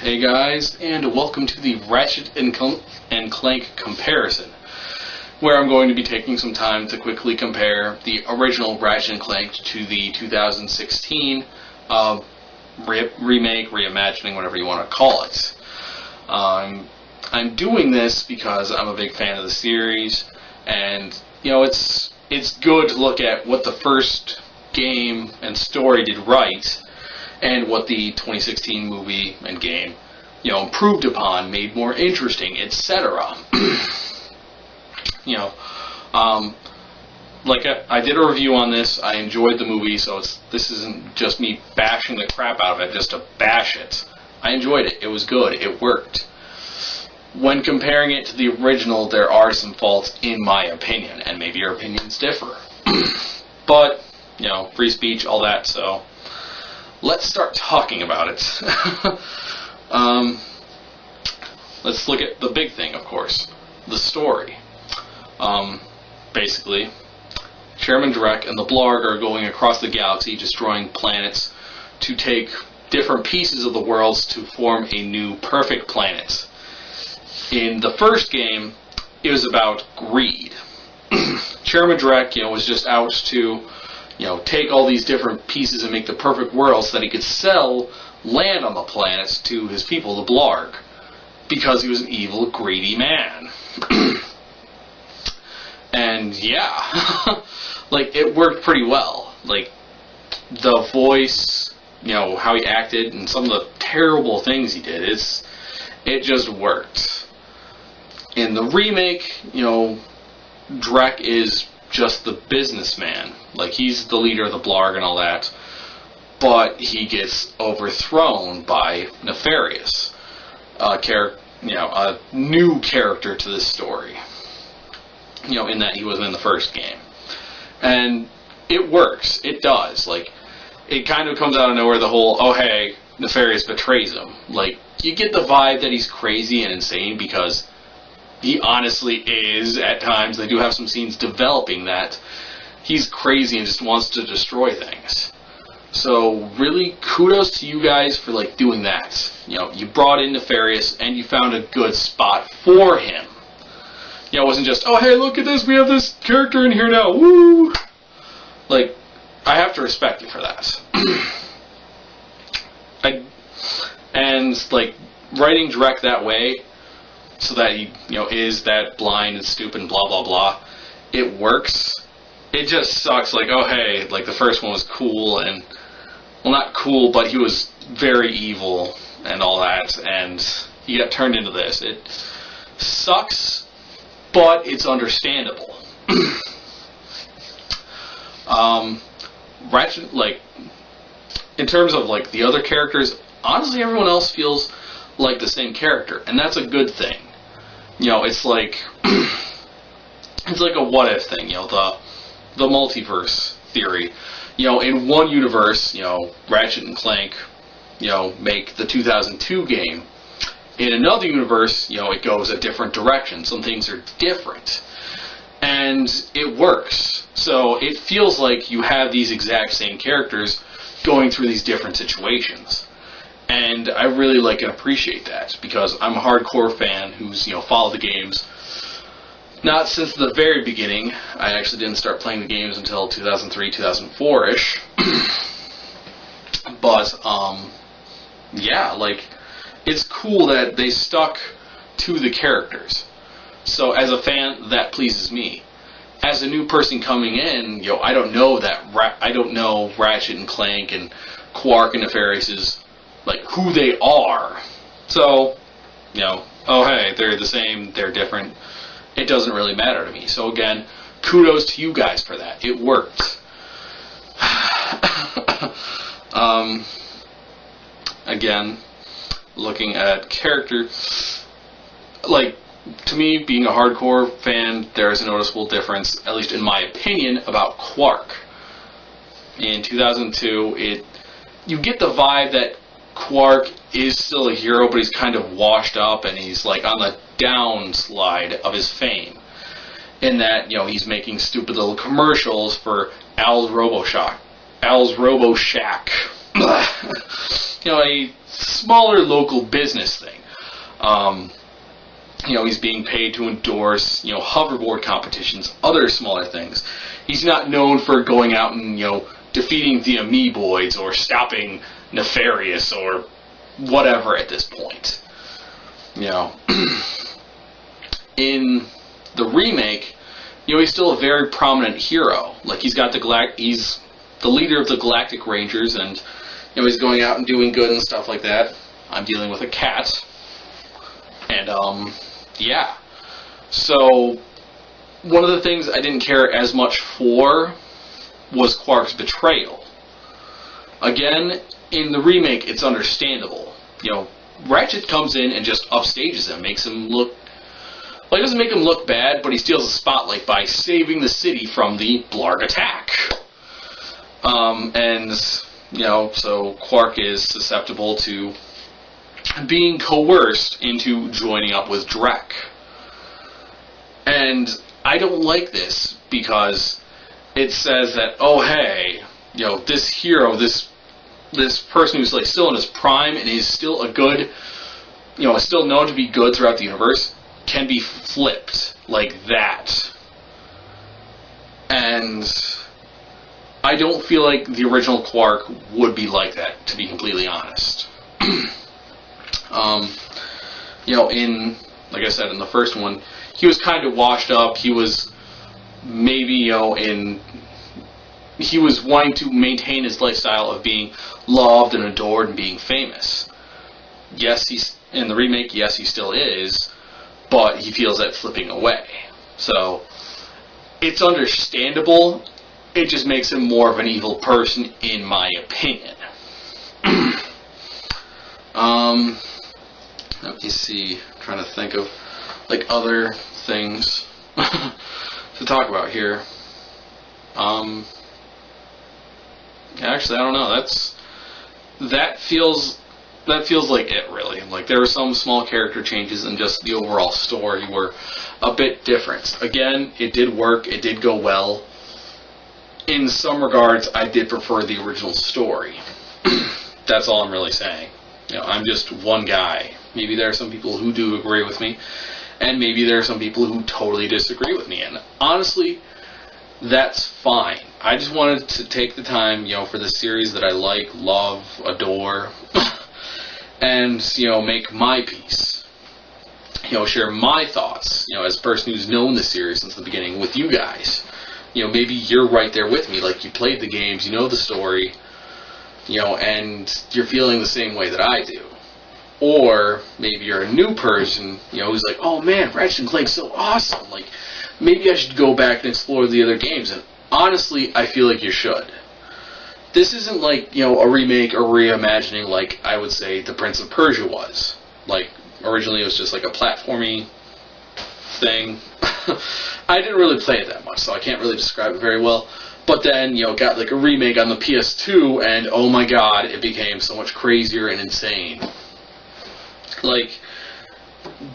Hey guys, and welcome to the Ratchet and Clank comparison, where I'm going to be taking some time to quickly compare the original Ratchet and Clank to the 2016 remake, reimagining, whatever you want to call it. I'm doing this because I'm a big fan of the series, and it's good to look at what the first game and story did right, and what the 2016 movie and game, improved upon, made more interesting, etc. Like I did a review on this. I enjoyed the movie, so this isn't just me bashing the crap out of it just to bash it. I enjoyed it. It was good. It worked. When comparing it to the original, there are some faults, in my opinion, and maybe your opinions differ. But, free speech, all that, so let's start talking about it. Let's look at the big thing, of course, the story. Basically, Chairman Drek and the Blarg are going across the galaxy, destroying planets to take different pieces of the worlds to form a new perfect planet. In the first game, it was about greed. Chairman Drek, was just out to take all these different pieces and make the perfect world so that he could sell land on the planets to his people, the Blarg, because he was an evil, greedy man. And yeah, it worked pretty well. The voice, how he acted, and some of the terrible things he did, it just worked. In the remake, Drek is just the businessman. He's the leader of the Blarg and all that, but he gets overthrown by Nefarious, a new character to this story. In that he wasn't in the first game, and it works. It does. It kind of comes out of nowhere. The whole hey, Nefarious betrays him. You get the vibe that he's crazy and insane, because he honestly is at times. They do have some scenes developing that he's crazy and just wants to destroy things. So really, kudos to you guys for doing that. You brought in Nefarious and you found a good spot for him. It wasn't just, oh hey, look at this, we have this character in here now, woo! I have to respect you for that. Writing Drek that way, so that he, is that blind and stupid and blah blah blah, it works. It just sucks, oh hey, the first one was cool, and, well, not cool, but he was very evil and all that, and he got turned into this. It sucks, but it's understandable. Ratchet, in terms of, the other characters, honestly, everyone else feels like the same character, and that's a good thing. It's it's like a what-if thing, the multiverse theory. In one universe, Ratchet and Clank, make the 2002 game. In another universe, it goes a different direction. Some things are different. And it works. So it feels like you have these exact same characters going through these different situations. And I really like and appreciate that, because I'm a hardcore fan who's, followed the games. Not since the very beginning. I actually didn't start playing the games until 2003, 2004-ish. But, yeah, it's cool that they stuck to the characters. So as a fan, that pleases me. As a new person coming in, I don't know Ratchet and Clank and Quark and Nefarious' who they are. So, oh hey, they're the same, they're different. It doesn't really matter to me. So again, kudos to you guys for that. It worked. Again, looking at character, to me, being a hardcore fan, there's a noticeable difference, at least in my opinion, about Quark. In 2002, you get the vibe that Quark is still a hero, but he's kind of washed up, and he's on the downslide of his fame. In that, he's making stupid little commercials for Al's RoboShack. a smaller local business thing. He's being paid to endorse, hoverboard competitions, other smaller things. He's not known for going out and, defeating the Amoeboids or stopping Nefarious or whatever at this point. In the remake, he's still a very prominent hero. Like, he's the leader of the Galactic Rangers, and, he's going out and doing good and stuff like that. I'm dealing with a cat. And, yeah. So, one of the things I didn't care as much for was Quark's betrayal. Again, in the remake, it's understandable. Ratchet comes in and just upstages him, makes him look... Well, he doesn't make him look bad, but he steals the spotlight by saving the city from the Blarg attack. So Quark is susceptible to being coerced into joining up with Drek. And I don't like this because it says that, oh hey, this hero, this person who's like still in his prime and is still a good, is still known to be good throughout the universe, can be flipped like that. And I don't feel like the original Quark would be like that, to be completely honest. Like I said, in the first one, he was kind of washed up. He was maybe, he was wanting to maintain his lifestyle of being loved and adored and being famous. Yes, he's in the remake. Yes, he still is, but he feels that slipping away. So it's understandable. It just makes him more of an evil person, in my opinion. Let me see. I'm trying to think of other things to talk about here. Actually, I don't know. That feels like it, really. Like, there were some small character changes, and just the overall story were a bit different. Again, it did work. It did go well. In some regards, I did prefer the original story. That's all I'm really saying. I'm just one guy. Maybe there are some people who do agree with me, and maybe there are some people who totally disagree with me. And honestly, that's fine. I just wanted to take the time, for the series that I like, love, adore, and, make my piece. Share my thoughts, as a person who's known the series since the beginning with you guys. Maybe you're right there with me, like you played the games, you know the story, and you're feeling the same way that I do. Or maybe you're a new person, who's like, oh man, Ratchet Clank's so awesome, like, maybe I should go back and explore the other games. And honestly, I feel like you should. This isn't like, a remake or reimagining like I would say The Prince of Persia was. Like, originally it was just like a platformy thing. I didn't really play it that much, so I can't really describe it very well. But then, got like a remake on the PS2, and oh my god, it became so much crazier and insane. Like,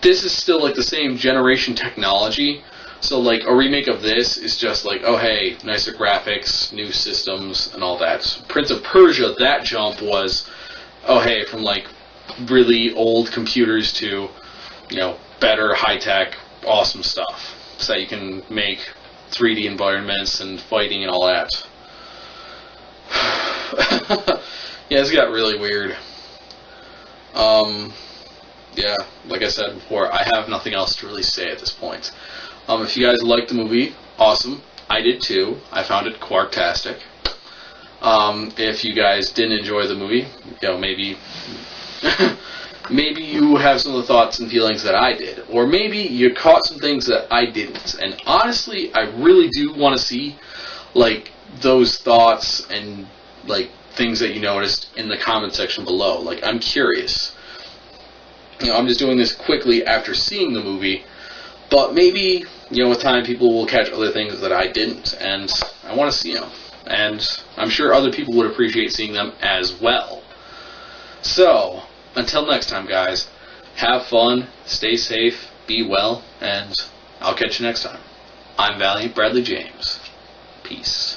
this is still like the same generation technology, so like a remake of this is just like, oh hey, nicer graphics, new systems, and all that. Prince of Persia, that jump was, oh hey, from like really old computers to, better high-tech, awesome stuff, so that you can make 3D environments and fighting and all that. Yeah, it's got really weird. Yeah, like I said before, I have nothing else to really say at this point. If you guys liked the movie, awesome. I did too. I found it Quarktastic. If you guys didn't enjoy the movie, maybe maybe you have some of the thoughts and feelings that I did, or maybe you caught some things that I didn't. And honestly, I really do want to see like those thoughts and like things that you noticed in the comment section below. Like, I'm curious. I'm just doing this quickly after seeing the movie, but maybe, with time people will catch other things that I didn't, and I want to see them. And I'm sure other people would appreciate seeing them as well. So, until next time, guys, have fun, stay safe, be well, and I'll catch you next time. I'm Valiant Bradley James. Peace.